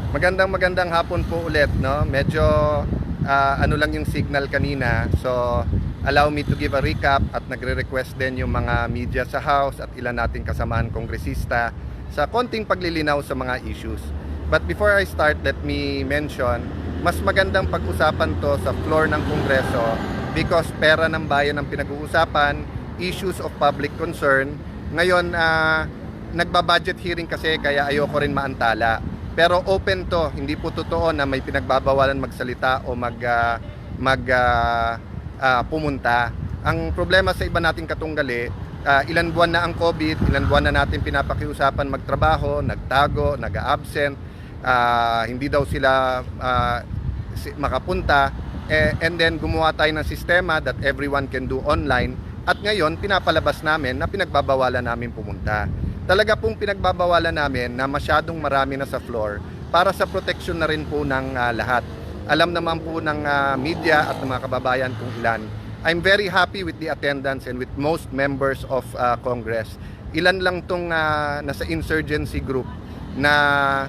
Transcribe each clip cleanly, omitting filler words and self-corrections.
Magandang hapon po ulit, no? Medyo ano lang yung signal kanina. So, allow me to give a recap at nagre-request din yung mga media sa House at ilan nating kasamahan kongresista sa konting paglilinaw sa mga issues. But before I start, let me mention, mas magandang pag-usapan to sa floor ng Kongreso because pera ng bayan ang pinag-uusapan, issues of public concern. Ngayon, nagba-budget hearing kasi kaya ayoko rin maantala. Pero open to, hindi po totoo na may pinagbabawalan magsalita o pumunta. Ang problema sa iba nating katunggali, ilan buwan na ang COVID, ilan buwan na natin pinapakiusapan magtrabaho, nagtago, nag-absent, hindi daw sila makapunta, and then gumawa tayo ng sistema that everyone can do online, at ngayon pinapalabas namin na pinagbabawalan namin pumunta. Talaga pong pinagbabawalan namin na masyadong marami na sa floor para sa protection na rin po ng lahat. Alam naman po ng media at ng mga kababayan kung ilan. I'm very happy with the attendance and with most members of Congress. Ilan lang tong nasa insurgency group na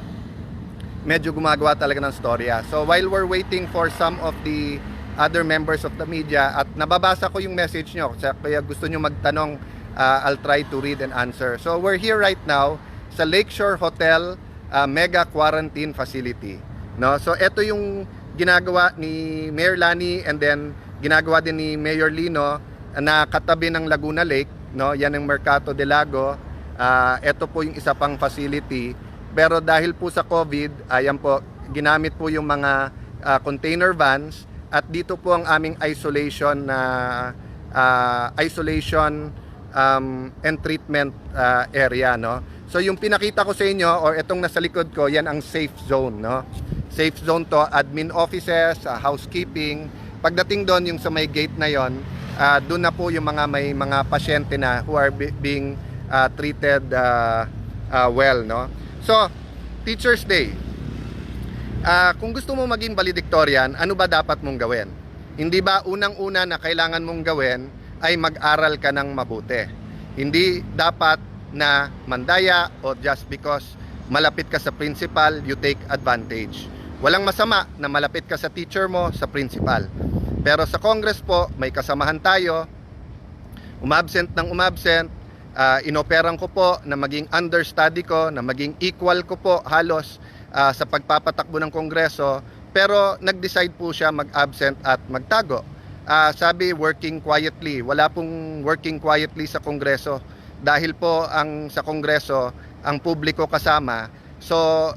medyo gumagawa talaga ng storya. So while we're waiting for some of the other members of the media, at nababasa ko yung message nyo, kaya gusto nyo magtanong, I'll try to read and answer. So we're here right now sa Lakeshore Hotel Mega Quarantine Facility. No? So ito yung ginagawa ni Mayor Lani and then ginagawa din ni Mayor Lino na katabi ng Laguna Lake. No? Yan ang Mercato de Lago. Ito po yung isa pang facility. Pero dahil po sa COVID, ayan po, ginamit po yung mga container vans, at dito po ang aming isolation and treatment area, no. So yung pinakita ko sa inyo or itong nasa likod ko, yan ang safe zone, no. Safe zone to, admin offices, housekeeping. Pagdating doon yung sa may gate na yon, doon na po yung may mga pasyente na who are being treated well, no. So, Teachers Day. Kung gusto mo maging valedictorian, ano ba dapat mong gawin? Hindi ba unang-una na kailangan mong gawin ay mag-aral ka ng mabuti? Hindi dapat na mandaya o just because malapit ka sa principal, you take advantage. Walang masama na malapit ka sa teacher mo, sa principal. Pero sa Congress po, may kasamahan tayo, umabsent ng umabsent, inoperang ko po na maging understudy ko, na maging equal ko po halos sa pagpapatakbo ng Kongreso, pero nag-decide po siya mag-absent at magtago. Sabi, working quietly. Wala pong working quietly sa Kongreso dahil po sa Kongreso ang publiko kasama. So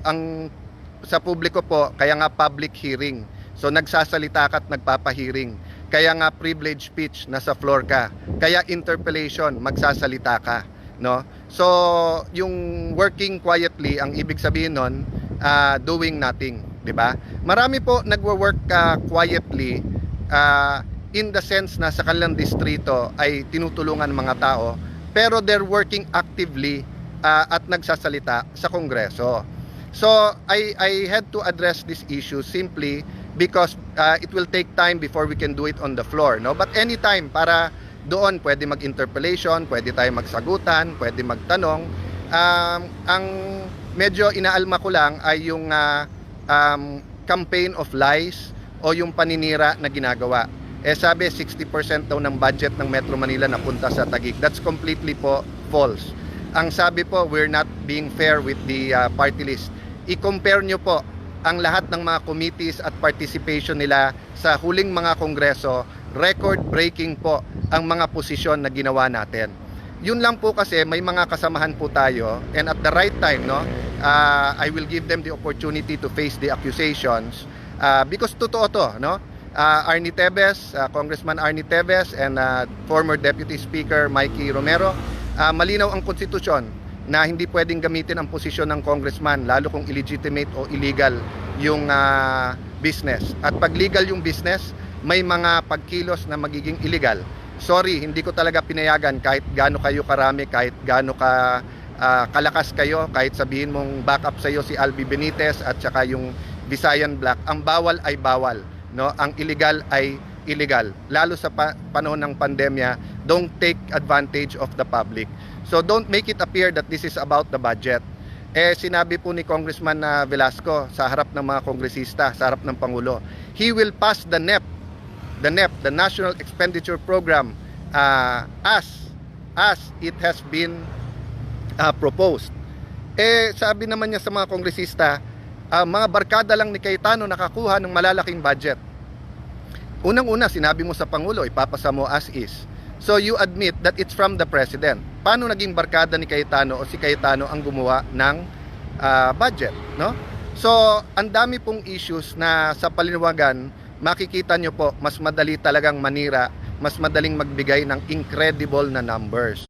sa publiko po, kaya nga public hearing. So nagsasalita ka at nagpapahearing. Kaya nga privilege speech, nasa floor ka. Kaya interpellation, magsasalita ka, no? So yung working quietly, ang ibig sabihin nun, doing nothing, 'di ba? Marami po nagwo-work quietly in the sense na sa kanilang distrito ay tinutulungan mga tao, pero they're working actively at nagsasalita sa Kongreso. So I had to address this issue simply because it will take time before we can do it on the floor, no? But anytime, para doon pwede mag-interpellation, pwede tayo magsagutan, pwede magtanong. Ang medyo inaalma ko lang ay yung campaign of lies o yung paninira na ginagawa. Sabi 60% daw ng budget ng Metro Manila napunta sa Taguig. That's completely po false. Ang sabi po, we're not being fair with the party list. I-compare nyo po ang lahat ng mga committees at participation nila sa huling mga kongreso. Record-breaking po ang mga posisyon na ginawa natin. Yun lang po, kasi may mga kasamahan po tayo, and at the right time, no, I will give them the opportunity to face the accusations because totoo to, no. Arnie Tevez, Congressman Arnie Tevez, and former Deputy Speaker Mikey Romero, malinaw ang konstitusyon na hindi pwedeng gamitin ang posisyon ng congressman, lalo kung illegitimate o illegal yung business. At pag legal yung business, may mga pagkilos na magiging illegal. Sorry, hindi ko talaga pinayagan kahit gaano kayo karami, kahit gaano kalakas kayo, kahit sabihin mong backup sa'yo si Albi Benitez at saka yung Visayan Black. Ang bawal ay bawal, no? Ang illegal ay illegal. Lalo sa panahon ng pandemya, don't take advantage of the public. So don't make it appear that this is about the budget. Sinabi po ni Congressman Velasco sa harap ng mga kongresista, sa harap ng Pangulo, he will pass the NEP, the National Expenditure Program, as it has been proposed. Sabi naman niya sa mga kongresista, mga barkada lang ni Cayetano nakakuha ng malalaking budget. Unang-una, sinabi mo sa Pangulo, ipapasa mo as is. So you admit that it's from the President. Paano naging barkada ni Cayetano o si Cayetano ang gumawa ng budget, no? So, ang dami pong issues na sa palinawagan, makikita nyo po, mas madali talagang manira, mas madaling magbigay ng incredible na numbers.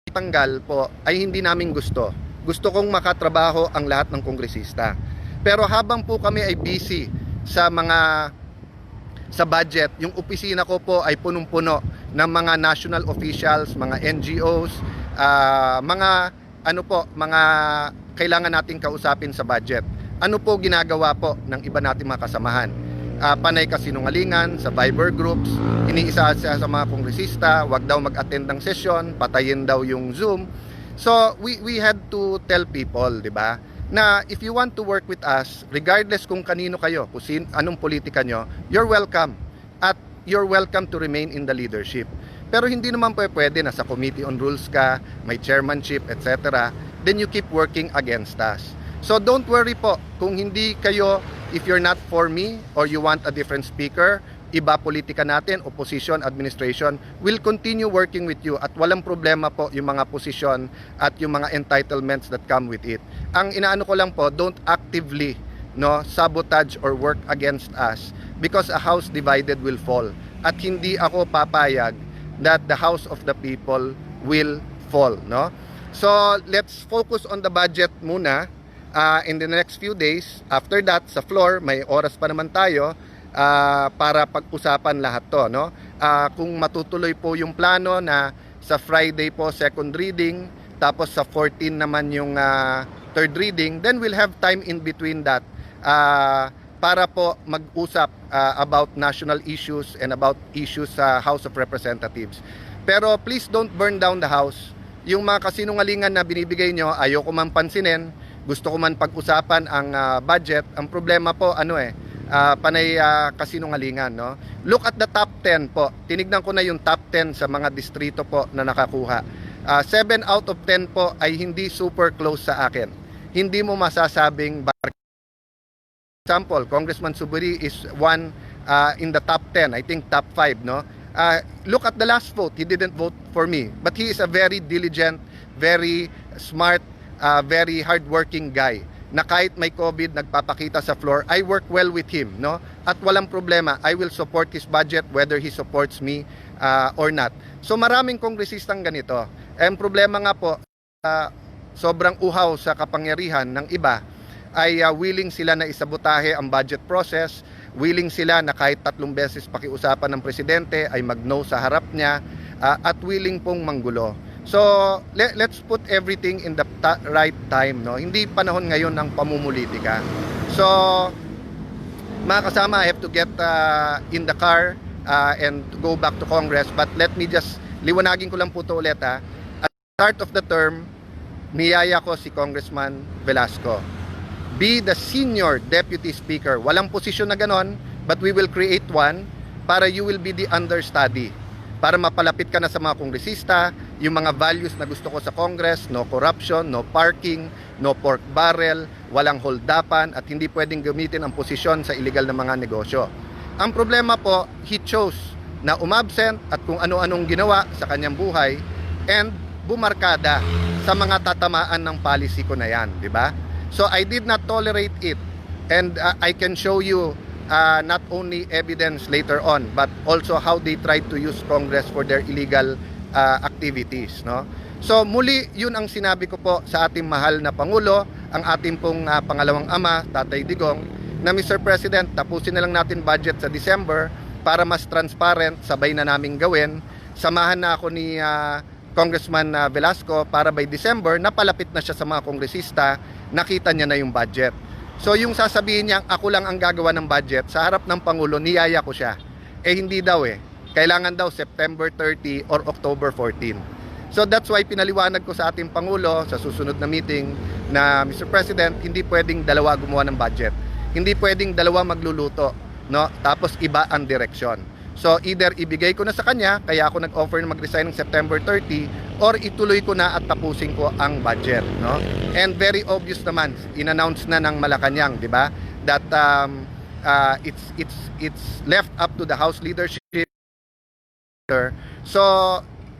Tanggal po ay hindi namin gusto. Gusto kong makatrabaho ang lahat ng kongresista. Pero habang po kami ay busy sa budget, yung opisina ko po ay punong-puno ng mga national officials, mga NGOs, mga kailangan nating kausapin sa budget. Ano po ginagawa po ng iba nating mga kasamahan? Panay kasinungalingan sa Viber groups, iniisa sa mga kongresista, wag daw mag-attend ng session, patayin daw yung Zoom. So we had to tell people, di ba, na if you want to work with us, regardless kung kanino kayo, kung anong politika nyo, you're welcome. At you're welcome to remain in the leadership. Pero hindi naman pwede na sa Committee on Rules ka, may chairmanship, etc. Then you keep working against us. So don't worry po, kung hindi kayo, if you're not for me, or you want a different speaker, iba politika natin, opposition, administration, will continue working with you at walang problema po yung mga posisyon at yung mga entitlements that come with it. Ang inaano ko lang po, don't actively sabotage or work against us because a house divided will fall. At hindi ako papayag that the house of the people will fall. No? So let's focus on the budget muna in the next few days. After that, sa floor, may oras pa naman tayo para pag-usapan lahat to, no? Kung matutuloy po yung plano na sa Friday po second reading, tapos sa 14 naman yung third reading, then we'll have time in between that para po mag-usap about national issues and about issues sa House of Representatives. Pero please don't burn down the house. Yung mga kasinungalingan na binibigay nyo, ayoko man pansinin, gusto ko man pag-usapan ang budget. Ang problema po, panay kasinungalingan, no? Look at the top 10 po. Tinignan ko na yung top 10 sa mga distrito po na nakakuha. 7 out of 10 po ay hindi super close sa akin. Hindi mo masasabing example, Congressman Subiri is one in the top 10, I think top 5, no? Look at the last vote. He didn't vote for me, but he is a very diligent, very smart, very hardworking guy na kahit may COVID, nagpapakita sa floor. I work well with him, no? At walang problema, I will support his budget whether he supports me or not. So maraming kongresistang ganito. Ang problema nga po, sobrang uhaw sa kapangyarihan ng iba ay willing sila na isabotahe ang budget process, willing sila na kahit 3 beses pakiusapan ng presidente ay mag-no sa harap niya, at willing pong manggulo. So, let's put everything in the right time, no? Hindi panahon ngayon ng pamumulitika. So, mga kasama, I have to get in the car and go back to Congress. But let me just, liwanagin ko lang po ito ulit, At the start of the term, niyaya ko si Congressman Velasco. Be the senior deputy speaker. Walang posisyon na ganon, but we will create one para you will be the understudy. Para mapalapit ka na sa mga kongresista, yung mga values na gusto ko sa Congress, no corruption, no parking, no pork barrel, walang holdapan, at hindi pwedeng gamitin ang posisyon sa illegal na mga negosyo. Ang problema po, he chose na umabsent at kung ano-anong ginawa sa kanyang buhay and bumarkada sa mga tatamaan ng policy ko na yan, di ba? So I did not tolerate it, and I can show you not only evidence later on, but also how they tried to use Congress for their illegal activities, no? So muli, yun ang sinabi ko po sa ating mahal na Pangulo, ang ating pong pangalawang ama, Tatay Digong, na Mr. President, tapusin na lang natin budget sa December para mas transparent, sabay na naming gawin. Samahan na ako ni Congressman Velasco para by December, napalapit na siya sa mga kongresista, nakita niya na yung budget. So yung sasabihin niya, ako lang ang gagawa ng budget, sa harap ng Pangulo, niyaya ko siya. Hindi daw Kailangan daw September 30 or October 14. So that's why pinaliwanag ko sa ating Pangulo sa susunod na meeting na Mr. President, hindi pwedeng dalawa gumawa ng budget. Hindi pwedeng dalawa magluluto, no? Tapos iba ang direksyon. So either ibigay ko na sa kanya, kaya ako nag-offer na mag-resign ng September 30, or ituloy ko na at tapusin ko ang budget, no? And very obvious naman, in-announce na ng Malacanang, di ba? That it's left up to the House leadership. So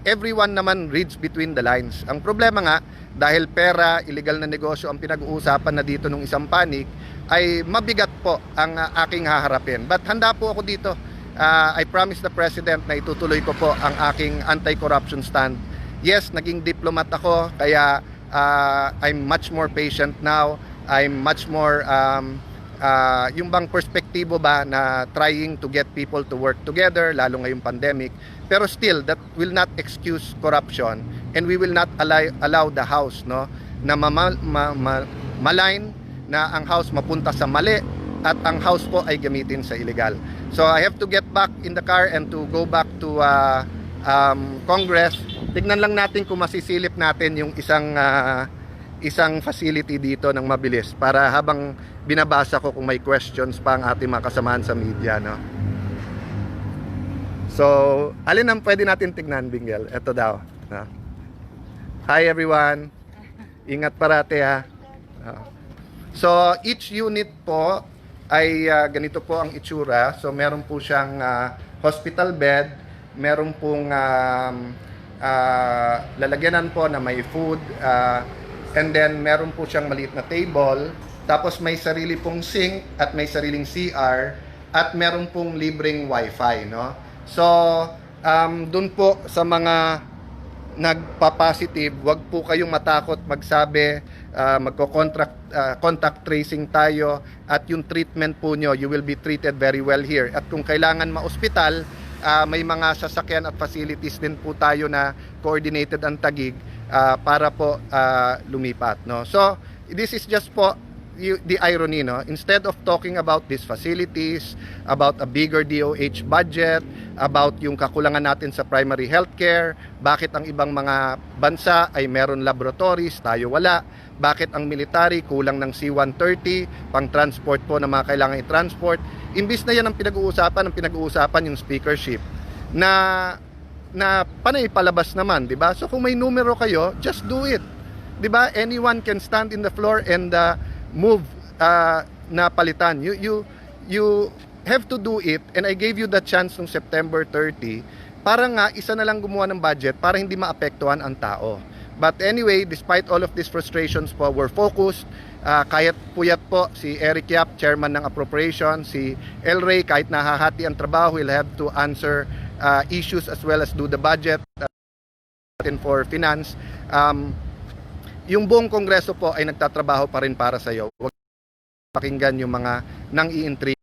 everyone naman reads between the lines. Ang problema nga, dahil pera, illegal na negosyo ang pinag-uusapan na dito nung isang panig, ay mabigat po ang aking haharapin. But handa po ako dito. I promise the President na itutuloy ko po ang aking anti-corruption stand. Yes, naging diplomat ako, kaya I'm much more patient now. I'm much more, yung bang perspektibo ba na trying to get people to work together, lalo ngayong pandemic. Pero still, that will not excuse corruption, and we will not allow the House, no, na malign na ang House mapunta sa mali at ang House po ay gamitin sa illegal. So I have to get back in the car and to go back to Congress. Tignan lang natin kung masisilip natin yung isang facility dito ng mabilis para habang binabasa ko kung may questions pa ang ating mga kasamahan sa media, no? So, alin ang pwede natin tignan, Binggel? Ito daw, no? Hi everyone. Ingat parate, ha. So, each unit po ay ganito po ang itsura. So, meron po siyang hospital bed, meron pong lalagyanan po na may food, and then meron po siyang maliit na table, tapos may sarili pong sink at may sariling CR, at meron pong libreng wifi, no? So, dun po sa mga nagpa-positive, wag po kayong matakot magsabi, contact tracing tayo, at yung treatment po nyo, you will be treated very well here. At kung kailangan ma-ospital, may mga sasakyan at facilities din po tayo na coordinated ang Taguig para po lumipat, no? So this is just po the irony, no? Instead of talking about these facilities, about a bigger DOH budget, about yung kakulangan natin sa primary healthcare, bakit ang ibang mga bansa ay meron laboratories, tayo wala, bakit ang military kulang ng C-130 pang transport po na mga kailangan i-transport. Imbis na yan ang pinag-uusapan yung speakership na panay palabas naman, di ba? So kung may numero kayo, just do it, di ba? Anyone can stand in the floor and move na palitan. You have to do it, and I gave you the chance nung September 30 para nga isa na lang gumawa ng budget para hindi maapektuhan ang tao. But anyway, despite all of these frustrations po, we're focused. Kahit puyat po si Eric Yap, chairman ng appropriation, si El Rey, kahit nahahati ang trabaho, will have to answer issues as well as do the budget for finance. Yung buong kongreso po ay nagtatrabaho pa rin para sa iyo. Huwag pakinggan yung mga nang-iintriga.